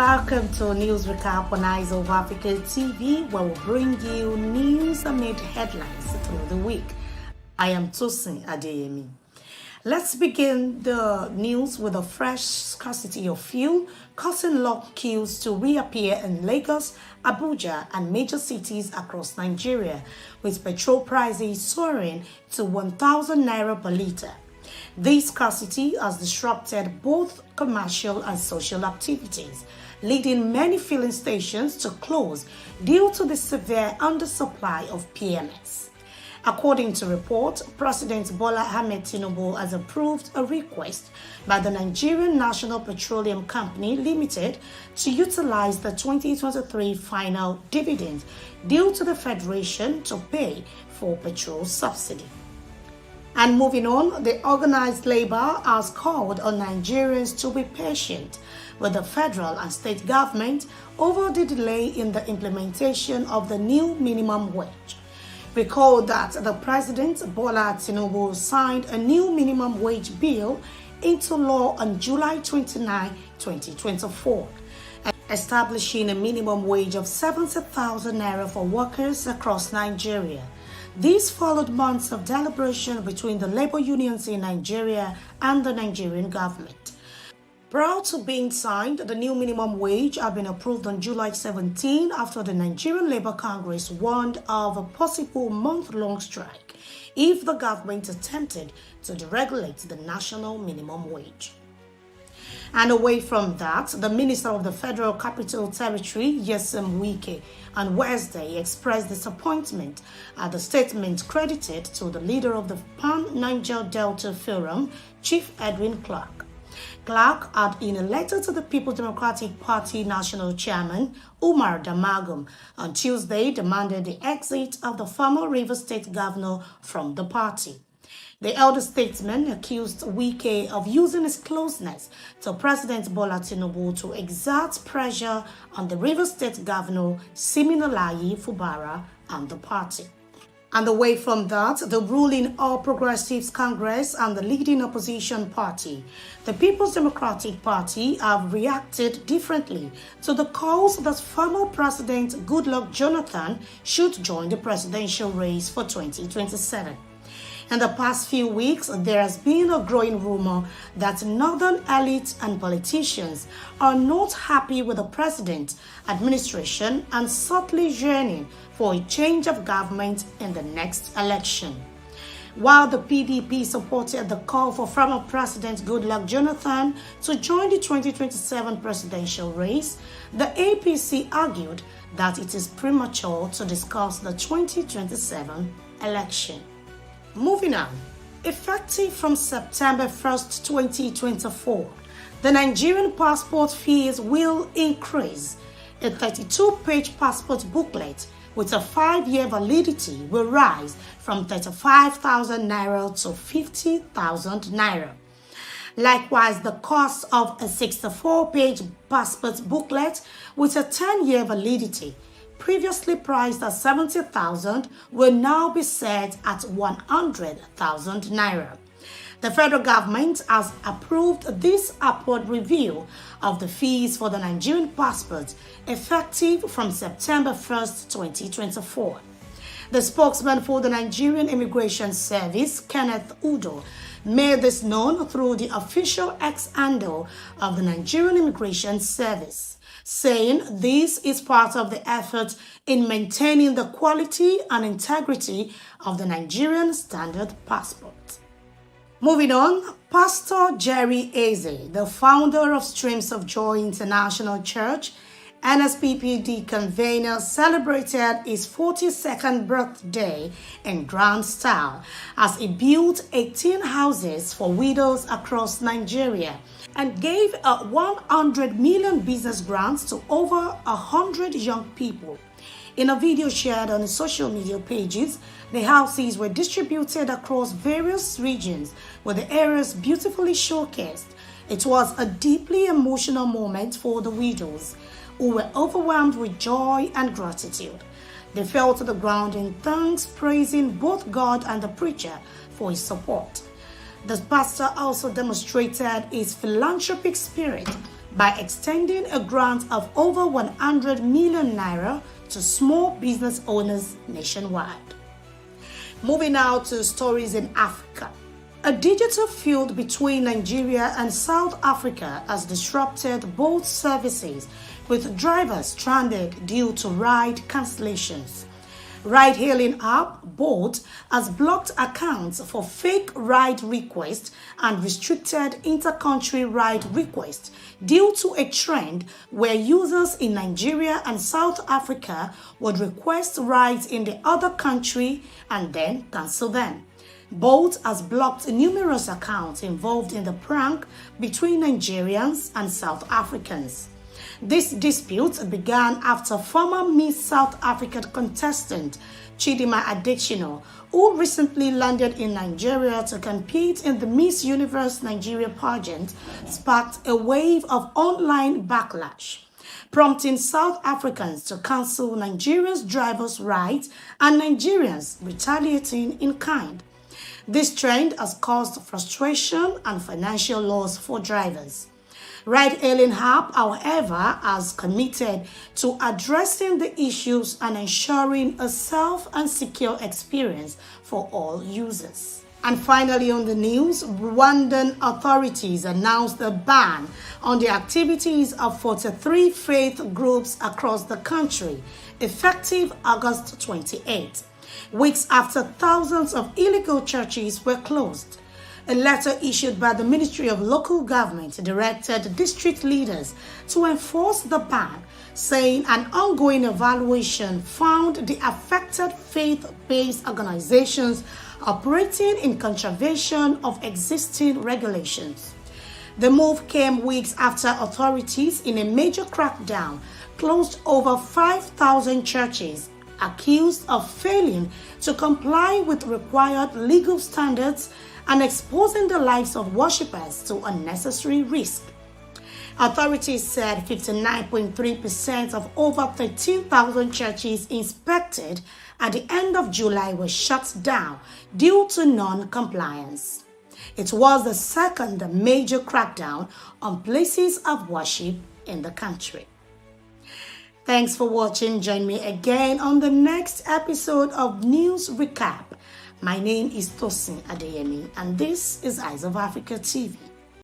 welcome to News Recap on EyesofAfrika TV, where we bring you news amid headlines through the week. I am Tosin Adeyemi. Let's begin the news with a fresh scarcity of fuel, causing long queues to reappear in Lagos, Abuja, and major cities across Nigeria, with petrol prices soaring to 1,000 naira per litre. This scarcity has disrupted both commercial and social activities, leading many filling stations to close due to the severe undersupply of PMS. According to reports, President Bola Ahmed Tinubu has approved a request by the Nigerian National Petroleum Company Limited to utilize the 2023 final dividend due to the Federation to pay for petrol subsidy. And moving on, the organized labor has called on Nigerians to be patient with the federal and state government over the delay in the implementation of the new minimum wage. Recall that the President Bola Tinubu signed a new minimum wage bill into law on July 29, 2024, establishing a minimum wage of 70,000 naira for workers across Nigeria. This followed months of deliberation between the labor unions in Nigeria and the Nigerian government. Prior to being signed, the new minimum wage had been approved on July 17 after the Nigerian Labour Congress warned of a possible month-long strike if the government attempted to deregulate the national minimum wage. And away from that, the Minister of the Federal Capital Territory, Nyesom Wike, on Wednesday expressed disappointment at the statement credited to the leader of the Pan-Niger Delta Forum, Chief Edwin Clark. Clark had, in a letter to the People's Democratic Party National Chairman, Umar Damagum, on Tuesday demanded the exit of the former Rivers State Governor from the party. The elder statesman accused Wike of using his closeness to President Bola Tinubu to exert pressure on the Rivers State Governor, Siminalayi Fubara, and the party. And away from that, the ruling All Progressives Congress and the leading opposition party, the People's Democratic Party, have reacted differently to the calls that former President Goodluck Jonathan should join the presidential race for 2027. In the past few weeks, there has been a growing rumor that northern elites and politicians are not happy with the president, administration, and subtly yearning for a change of government in the next election. While the PDP supported the call for former President Goodluck Jonathan to join the 2027 presidential race, the APC argued that it is premature to discuss the 2027 election. Moving on, effective from September 1st, 2024, the Nigerian passport fees will increase. A 32-page passport booklet with a 5-year validity will rise from 35,000 naira to 50,000 naira. Likewise, the cost of a 64-page passport booklet with a 10-year validity, previously priced at 70,000, will now be set at 100,000 naira. The federal government has approved this upward review of the fees for the Nigerian passport effective from September 1st, 2024. The spokesman for the Nigerian Immigration Service, Kenneth Udo, made this known through the official X handle of the Nigerian Immigration Service, saying this is part of the effort in maintaining the quality and integrity of the Nigerian standard passport. Moving on, Pastor Jerry Eze, the founder of Streams of Joy International Church, NSPPD convener, celebrated his 42nd birthday in grand style as he built 18 houses for widows across Nigeria and gave a 100 million business grants to over 100 young people. In a video shared on his social media pages, the houses were distributed across various regions with the areas beautifully showcased. It was a deeply emotional moment for the widows, who were overwhelmed with joy and gratitude. They fell to the ground in thanks, praising both God and the preacher for his support. The pastor also demonstrated his philanthropic spirit by extending a grant of over 100 million naira to small business owners nationwide. Moving now to stories in Africa. A digital feud between Nigeria and South Africa has disrupted both services, with drivers stranded due to ride cancellations. Ride-hailing app Bolt has blocked accounts for fake ride requests and restricted inter-country ride requests due to a trend where users in Nigeria and South Africa would request rides in the other country and then cancel them. Bolt has blocked numerous accounts involved in the prank between Nigerians and South Africans. This dispute began after former Miss South Africa contestant Chidima Adetshino, who recently landed in Nigeria to compete in the Miss Universe Nigeria pageant, sparked a wave of online backlash, prompting South Africans to cancel Nigerians' drivers' rights and Nigerians retaliating in kind. This trend has caused frustration and financial loss for drivers. Ride-hailing app, however, has committed to addressing the issues and ensuring a safe and secure experience for all users. And finally on the news, Rwandan authorities announced a ban on the activities of 43 faith groups across the country, effective August 28, weeks after thousands of illegal churches were closed. A letter issued by the Ministry of Local Government directed district leaders to enforce the ban, saying an ongoing evaluation found the affected faith-based organizations operating in contravention of existing regulations. The move came weeks after authorities in a major crackdown closed over 5,000 churches accused of failing to comply with required legal standards and exposing the lives of worshippers to unnecessary risk. Authorities said 59.3% of over 13,000 churches inspected at the end of July were shut down due to non-compliance. It was the second major crackdown on places of worship in the country. Thanks for watching. Join me again on the next episode of News Recap. My name is Tosin Adeyemi, and this is Eyes of Africa TV.